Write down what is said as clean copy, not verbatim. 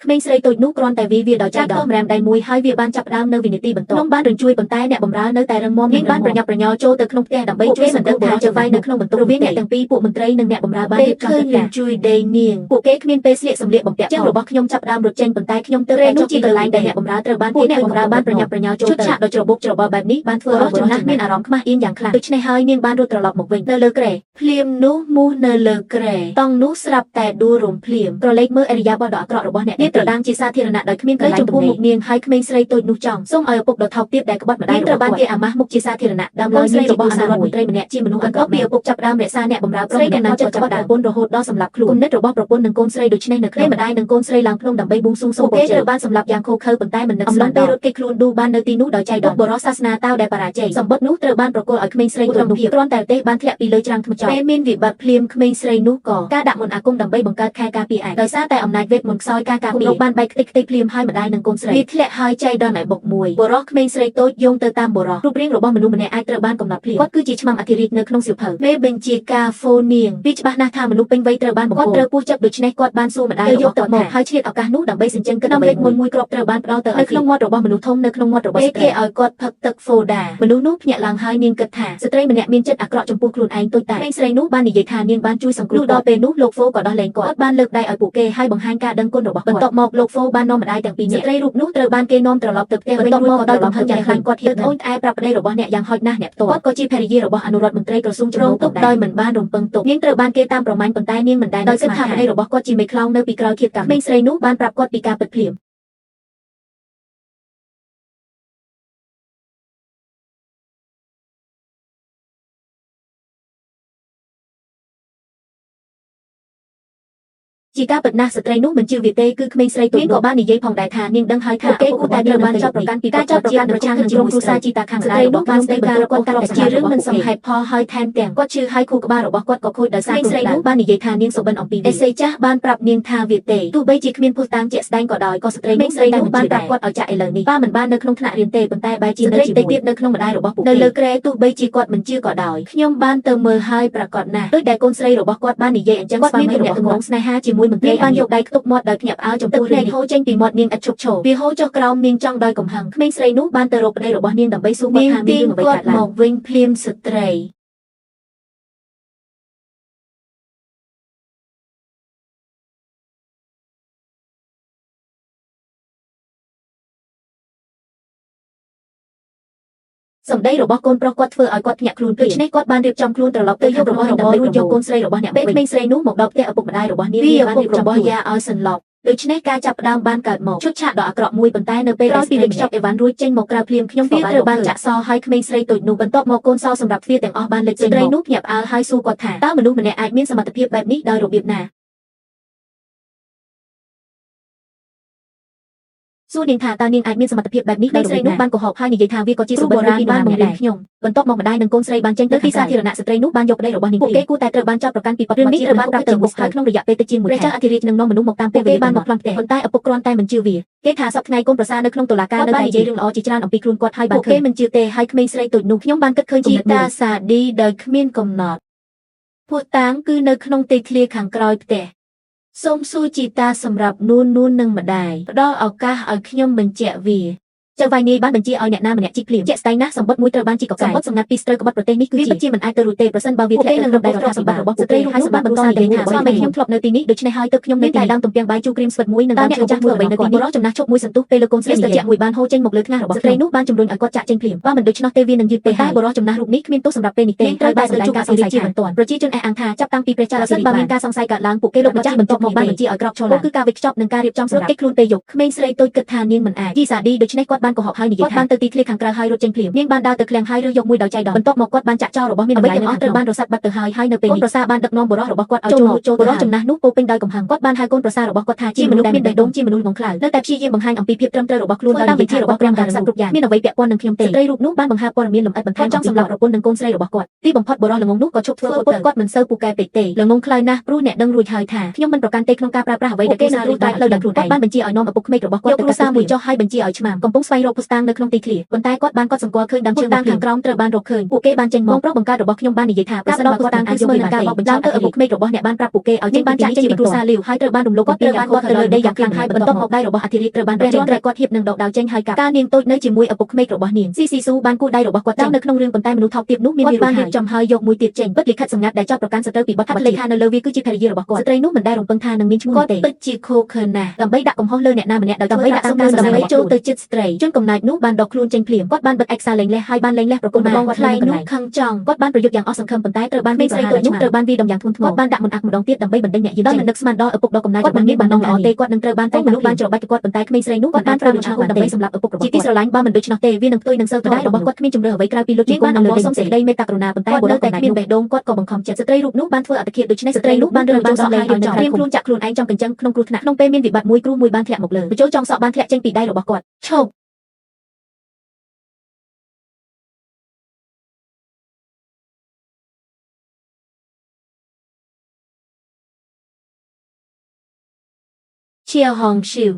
ក្មេងស្រីតូចនោះគ្រាន់តែវាដោយចៃដន្យរ៉ាមដៃមួយហើយវាបានចាប់ផ្ដើមនៅវិនាទីបន្ទាប់ខ្ញុំបានរញ្ជួយប៉ុន្តែអ្នកបម្រើនៅតែរឹងមាំនាងបានប្រញាប់ប្រញាល់ចូលទៅក្នុងផ្ទះដើម្បីជួយមិនដឹងថាចៅវាយនៅក្នុងបន្ទប់រវាងអ្នកទាំងពីរពួកមន្ត្រីនិងអ្នកបម្រើបានរៀបចំកិច្ចការជួយដេញនាងពួកគេគ្មានពេលស្លៀកសម្លៀកបំពាក់ចឹងរបស់ខ្ញុំចាប់ផ្ដើមរត់ចេញប៉ុន្តែខ្ញុំទៅរែនោះជាកន្លែងដែលអ្នកបម្រើត្រូវបានពួកអ្នកបម្រើបានប្រញាប់ប្រញាល់ចូលទៅឈុតឆាកដ៏ច្របូកច្របល់បែបនេះបានធ្វើឲ្យចំណាស់មានអារម្មណ៍ខ្មាស់អៀនយ៉ាងខ្លាំងដូច្នេះហើយនាងបានរត់ត្រឡប់មកវិញនៅលើគ្រែភ្លាមនោះមូសនៅលើគ្រែតង់នោះស្រាប់តែដួលរំភ្លាមក្រឡេកមើលអរិយាប័ត្រដ៏អាក្រក់របស់អ្នកនាងត្រដាងជាសាធារណៈដោយគ្មានកន្លែងចំពោះមុខនាងហើយក្មេងស្រីតូចនោះចង់សូមឲ្យឪពុកដ៏ថោកទាបដែលក្បត់ម្ដាយត្រូវបានគេអាម៉ាស់មុខជាសាធារណៈដើមឡើយស្រីរបស់អនុរដ្ឋមន្ត្រីម្នាក់ជាមនុស្សអាក្រក់ពីឪពុកចាប់ផ្ដើមរក្សាអ្នកបម្រើប្រុសម្នាក់ចិត្តក្បត់ប្រពន្ធរហូតដល់សម្លាប់ខ្លួនគំនិតរបស់ប្រពន្ធនិងកូនស្រីដូច្នេះនៅក្នុងម្ដាយនិងកូនស្រីឡើងភ្នំដើម្បីបួងសួងសូមគេត្រូវបានសម្លាប់យ៉ាងឃោរឃៅប៉ុន្តែមិននឹកស្មានពេលរត់គេខ្លួនឌូបាននៅទីនោះដោយចៃដន្យបរិសាសនាតាវដែលបរាជ័យសម្បត្តិនោះត្រូវបានប្រគល់ឲ្យក្មេងស្រីទ្រង់ភាពគ្រាន់តែទេបានធ្លាក់ពីលើច្រាំងថ្មចោលពេលមានវិបត្តិភ្លាមក្មេងស្រីនោះក៏ការដាក់មន្តអាគមដើម្បីបង្កើតខែការពារឯងដោយសារតែអំណាចវេទមន្តខ្សោយការការពារបានបែកខ្ទេចខ្ទេចភ្លាមហើយម្ដាយនិងកូនស្រីវាធ្លាក់ហើយចៃដន្យឲ្យបុកមួយបរិសក្មេងស្រីតូចយោងទៅតាមបរិសរូបរាងរបស់មនុស្សម្នាក់អាចត្រូវបានកំណត់ភ្លាមគាត់គឺជាឆ្មាំអធិរាជនៅក្នុងសៀវភៅមេបញ្ជាការហ្វូនាងវាច្បាស់ណាស់ថាមនុស្សពេញវ័យត្រូវបានបង្កគាត់ត្រូវពោះចាប់ដូច្នេះគាត់បានសួរម្ដាយយកទៅមកហើយឆ្លៀតឱកាសនោះដើម្បីសេចក្ដីគិតដើម្បីមុនមួយគ្រាប់ត្រូវបានផ្ដល់ទៅនៅក្នុងមាត់របស់មនុស្សធំនៅក្នុងមាត់របស់ស្ត្រីគេឲ្យគាត់ផឹកទឹកហ្វូដាមនុស្សនោះភ្ញាក់ឡើងហើយនាងគិតថាស្ត្រីម្នាក់មានចិត្តអាក្រក់ចំពោះខ្លួនឯងតូចតាចក្មេងស្រីនោះបាននិយាយថានាងបានជួយសង្គ្រោះដល់ពេលនោះលោកហ្វូក៏ដោះលែងគាត់បានលើកដៃឲ្យពួកគេហើយបង្ហាញការដឹងគុណរបស់គាត់បន្ទាប់មកលោកហ្វូបាននាំម្ដាយទាំងពីរនាក់ស្ត្រីរូបនោះត្រូវបានគេនាំត្រឡប់ទៅផ្ទះវិញបន្ទាប់មកដោយកំហឹងយ៉ាងខ្លាំងគាត់ហ៊ានអូនត្អែប្រាប់ប្តីរបស់អ្នកយ៉ាងហោចណាស់អ្នកផ្ទាល់គាត់ក៏ជាភរិយារបស់អនុរដ្ឋមន្ត្រីក្រសួងចំណូលទុកដោយមិនបានរំពឹងទុកនាងត្រូវបានគេតាមប្រមាញ់ប៉ុន្តែនាងមិនដែលដោយគិតថាប្តីរបស់គាត់ជាមេខ្លោងនៅពីក្រោយឃាតកម្មក្មេងស្រីនោះបានប្រាប់គាត់ពីការពិតភ្លាមជាការពិតណាស់ស្ត្រីនោះមិនជឿវាទេគឺក្មេងស្រីទូចក៏បាននិយាយផងដែរថានាងដឹងហើយថាគេគួរតែត្រូវបានចោទប្រកាន់ពីការចោទប្រកាន់ប្រឆាំងនឹងក្រុមគ្រួសារជីតាខាងស្រីនោះបានស្ដីការគាត់កាន់តែជារឿងមិនសមហេតុផលហើយថែមទាំងគាត់ជឿហើយខួរក្បាលរបស់គាត់ក៏ខូចដោយសារស្រីនោះបាននិយាយថានាងសុបិនអំពីវាអេសេចាស់បានប្រាប់នាងថាវាទេទោះបីជាគ្មានភស្តុតាងជាក់ស្ដែងក៏ដោយក៏ស្ត្រីនោះបានប្រាប់គាត់ឲ្យចាក់ឥឡូវនេះប៉ាមិនបាននៅក្នុងថ្នាក់រៀនទេប៉ុន្តែបែរជានៅជាមួយទៀតនៅក្នុងម្ដាយរបស់ពួកគេនៅលើគ្រែទោះបីជាគាត់មិនជឿក៏ដោយខ្ញុំបានទៅមើលហើយប្រកាសណាស់ដោយដែលកូនស្រីរបស់គាត់បាននិយាយអញ្ចឹងគាត់មានទំនាក់ទំនងស្នេហាជាមួយមន្ត្រីបានយកដៃខ្ទប់មាត់ដោយភ្ញាក់ផ្អើលចំពោះរឿងនេះហូរចេញពីមាត់នាងឥតឈប់ឈរវាហូរចុះក្រោមនាងចង់ដោយកំហឹងក្មេងស្រីនោះបានទៅរកប្តីរបស់នាងដើម្បីសួរគាត់ថាមានរឿងអ្វីកើតឡើងមកវិញភ្លាមស្ត្រីសម្ដីរបស់កូនប្រុសគាត់ធ្វើឲ្យគាត់ភ្ញាក់ខ្លួនដូច្នេះគាត់បានរៀបចំខ្លួនត្រឡប់ទៅយករបស់របររួចយកកូនស្រីរបស់អ្នកពេលក្មេងស្រីនោះមកដល់ផ្ទះឪពុកម្ដាយរបស់នាងវាបានរៀបចំរបស់យ៉ាឲ្យសន្លប់ដូច្នេះការចាប់ផ្ដើមបានកើតមកឈុតឆាកដ៏អាក្រក់មួយប៉ុន្តែនៅពេលដែលពីលេខខ្ចប់អេវ៉ាន់រួចចេញមកក្រៅភ្លាមខ្ញុំក៏ត្រូវបានចាក់សហើយក្មេងស្រីតូចនោះបន្ទាប់មកកូនសសម្រាប់ទ្វារទាំងអស់បានលេចចេញស្ត្រីនោះភ្ញាក់ផ្អើលហើយសួរគាត់ថាតើមនុស្សម្នាក់អាចមានសមត្ថភាពបែបនេះដោយរបៀបណាសួរនាងថាតើនាងអាចមានសមត្ថភាពបែបនេះដោយស្រីនោះបានកុហកហើយនិយាយថាវាក៏ជាសុបិនបុរាណបានបង្រៀនខ្ញុំបន្ទាប់មកម្ដាយនិងកូនស្រីបានចេញទៅទីសាធារណៈស្ត្រីនោះបានយកប្តីរបស់នាងពួកគេគួរតែត្រូវបានចោទប្រកាន់ពីបទល្មើសនេះត្រូវបានប្រាប់ទៅមុខហើយក្នុងរយៈពេលតិចជាង1ខែព្រះចៅអធិរាជនឹងនាំមនុស្សមកតាមពេលគេបានមកផ្លន់ផ្ទះប៉ុន្តែឪពុកគ្រាន់តែមិនជឿវាគេថាសប្តាហ៍ថ្ងៃកូនប្រសានៅក្នុងតុលាការនៅតែនិយាយរឿងល្អជាច្រើនអំពីខ្លួនគាត់ហើយបានគេមិនជឿទេហើយក្មេងស្រីតូចនោះខ្ញុំបានគិតឃើញជីតាសាឌីដោយគ្មានកំណត់ពួកតាងគឺនៅក្នុងទីធ្លាខាងក្រោយផ្ទះសូមសួរជីតាសម្រាប់នួននិងម្ដាយផ្ដល់ឱកាសឲ្យខ្ញុំបញ្ជាក់វាចៅវាយនាយបានបញ្ជាឲ្យអ្នកណាម្នាក់ជីកភ្លាមជាក់ស្ដែងណាស់សម្បត្តិមួយត្រូវបានជីកកកាយសម្បត្តិសម្ងាត់ពីស្ត្រូវក្បត់ប្រទេសនេះគឺជាមិនអាចទៅរួចទេប្រសិនបើវាធ្លាក់នឹងរំដៃរដ្ឋាភិបាលរបស់ស្ត្រីហើយសម្បត្តិបន្តនិយាយថាស្វាមីខ្ញុំធ្លាប់នៅទីនេះដូច្នេះហើយទើបខ្ញុំនៅតែដើមទំពាំងបាយជូរគ្រីមស្វិតមួយនឹងដើមជើងចាស់មួយអ្វីនៅទីនេះរកចំណាស់ជប់មួយសន្ទុះពេលលើកូនស្រីស្ទើរជាមួយបានហូរចេញមកលើថ្ងាសរបស់ស្ត្រីនោះបានជំរុញឲ្យគាត់ចាក់ចេញភ្លាមបើមិនដូច្នោះទេវានឹងយឺតពេកតែបរិសុទ្ធចំណាស់រូបនេះគ្មានទោសសម្រាប់ពេលនេះទេហើយបានសម្ដែងការសង្ស័យជាបន្ទាន់ប្រជាជនអះអាងថាចាប់តាំងពីព្រះចៅអសិនបើមានការសង្ស័យកើតឡើងពួកគេលោកម្ចាស់បន្ទាប់មកបានបញ្ជាឲ្យក្រោកឈរឡើងគឺការវេចខ្ចប់និងការរៀបចំសម្រាប់គេខ្លួនពេលយប់ក្មេងស្រីតូចគិតថានាងមិនអាចយីសាឌីដូច្នេះគាត់បានកុហកហើយនិយាយថាគាត់បានទៅទីធ្លាខាងក្រៅហើយរត់ចេញភ្លាមនាងបានដើរទៅឃ្លាំងហើយរើសយកមួយដោយចៃដន្យបន្ទាប់មកគាត់បានចាក់ចោលរបស់មានអ្វីទាំងអស់ត្រូវបានរសាត់បាត់ទៅហើយនៅពេលនេះកូនប្រសាបានដឹកនាំបរិសុទ្ធរបស់គាត់ឲ្យចូលបរិសុទ្ធចំណាស់នោះពោពេញដោយកំហឹងគាត់បានហៅកូនប្រសារបស់គាត់ថាជាមនុស្សមានបេះដូងជាមនុស្សងងខ្លៅនៅតែព្យាយាមបង្ហាញអំពីភាពត្រឹមត្រូវរបស់ខ្លួនដោយនិយាយថារបស់ព្រះមហាក្សត្រគ្រប់យ៉ាងមានអ្វីពាក់ព័ន្ធនឹងខ្ញុំទេស្រីរូបនោះបានបង្ហាព័ត៌មានលម្អិតបន្ថែមចង់សម្រាប់ប្រពន្ធនិងកូនស្រីរបស់គាត់ទីបំផុតបរិសុទ្ធល្ងងនោះក៏ជប់ធ្វើឪពុកគាត់មិនសូវពូកែពេកទេល្ងងខ្លៅណាស់ព្រោះអ្នកដឹងរួចហើយថាខ្ញុំមិនប្រកាន់ទេក្នុងការប្រើប្រាស់អ្វីដែលគេនឹងរួចតែផ្លូវដោយខ្លួនឯងបានបញ្ជាឲ្យនាំឪពុកក្មេករបស់គាត់ទៅគ្រួសារមួយចុះហើយបញ្ជាឲ្យឆ្មាំកំពុងស្វែង ស្វែងរកភស្តុតាងនៅក្នុងទីធ្លាប៉ុន្តែគាត់បានសម្គាល់ឃើញដើមជើងខាងក្រោមត្រូវបានរកឃើញពួកគេបានចេញមកប្រុសបង្កើតរបស់ខ្ញុំបាននិយាយថាប្រសិនបើគាត់អាចស្មើនឹងការបោកបញ្ឆោតទៅឪពុកក្មេករបស់អ្នកបានប្រាប់ពួកគេឲ្យចេញបានចាក់ចេញពីគ្រួសារលាវហើយត្រូវបានរំលោភគាត់ត្រូវបានគាត់ទៅលើដីយ៉ាងខ្លាំងហើយបន្ទាប់មកដៃរបស់អធិរាជត្រូវបានព្រះរាជក្រែកគាត់ហៀបនឹងដកដៅចេញហើយការនាងតូចនៅជាមួយឪពុកក្មេករបស់នាងស៊ីស៊ីស៊ូបានគូដៃរបស់គាត់នៅក្នុងរឿងប៉ុន្តែមនុស្សថោកទាបនោះមានវាបានរៀបចំហើយយកមួយទៀតចេញពិតលិខិតសម្ងាត់ដែលចោទប្រកាន់សត្រូវពីបទលេខានៅលើវាគឺជាភរិយារបស់គាត់ស្ត្រីនោះមិនដែលរំពឹងថានឹងមានឈ្មោះគាត់ពិតជាខូខើណាស់ដើម្បីដាក់កំហុសលើអ្នកណាម្នាក់ដោយដើម្បីដាក់សំណើដើម្បីចូលទៅចិត្តស្ត្រីជនកំណាចនោះបានដកខ្លួនចេញភ្លាមគាត់បានបិទឯកសារលែងលះហើយបានលែងលះប្រគល់មកបងថ្លៃនោះខឹងចង់គាត់បានប្រយុទ្ធយ៉ាងអស់សង្ឃឹមប៉ុន្តែត្រូវបានមេស្រីតូចនោះត្រូវបានវាយដំយ៉ាងធ្ងន់ធ្ងរគាត់បានដាក់មន្តអាកម្ដងទៀតដើម្បីបណ្ដេញអ្នកយាមដោយមិននឹកស្មានដល់ឪពុកដ៏កំណាចគាត់មិនមានបំណងល្អទេគាត់នឹងត្រូវបានតែមនុស្សបានច្របាច់គាត់ប៉ុន្តែក្មេងស្រីនោះគាត់បានប្រើមន្តអាគមដើម្បីសម្លាប់ឪពុករបស់គាត់ជាទីស្រឡាញ់បើមិនដូច្នោះទេវានឹងផ្ទុយនឹងសិលដៃរបស់គាត់គ្មានជំរឿអ្វីក្រៅពីលុតជង្គង់នៅលើដីសុំសេចក្តីមេត្តាករុណាប៉ុន្តែបុរសតែគ្មានបេះដូងគាត់ក៏បង្ខំចិត្តស្ត្រីរូបនោះបានធ្វើអត្តឃាតដូច្នេះស្ត្រីនោះបានរើចូលសក់ហើយឲ្យត្រៀមខ្លួនចាក់ខ្លួនឯងចំកញ្ចឹងក្នុងគ្រោះថ្នាក់ក្នុងពេលមានវិបត្តិមួយគ្រូមួយបានធ្លាក់មកលើបញ្ចូលចងសក់បានធ្លាក់ចេញពីដៃរបស់គាត់ឈប់ជាហងឈីវ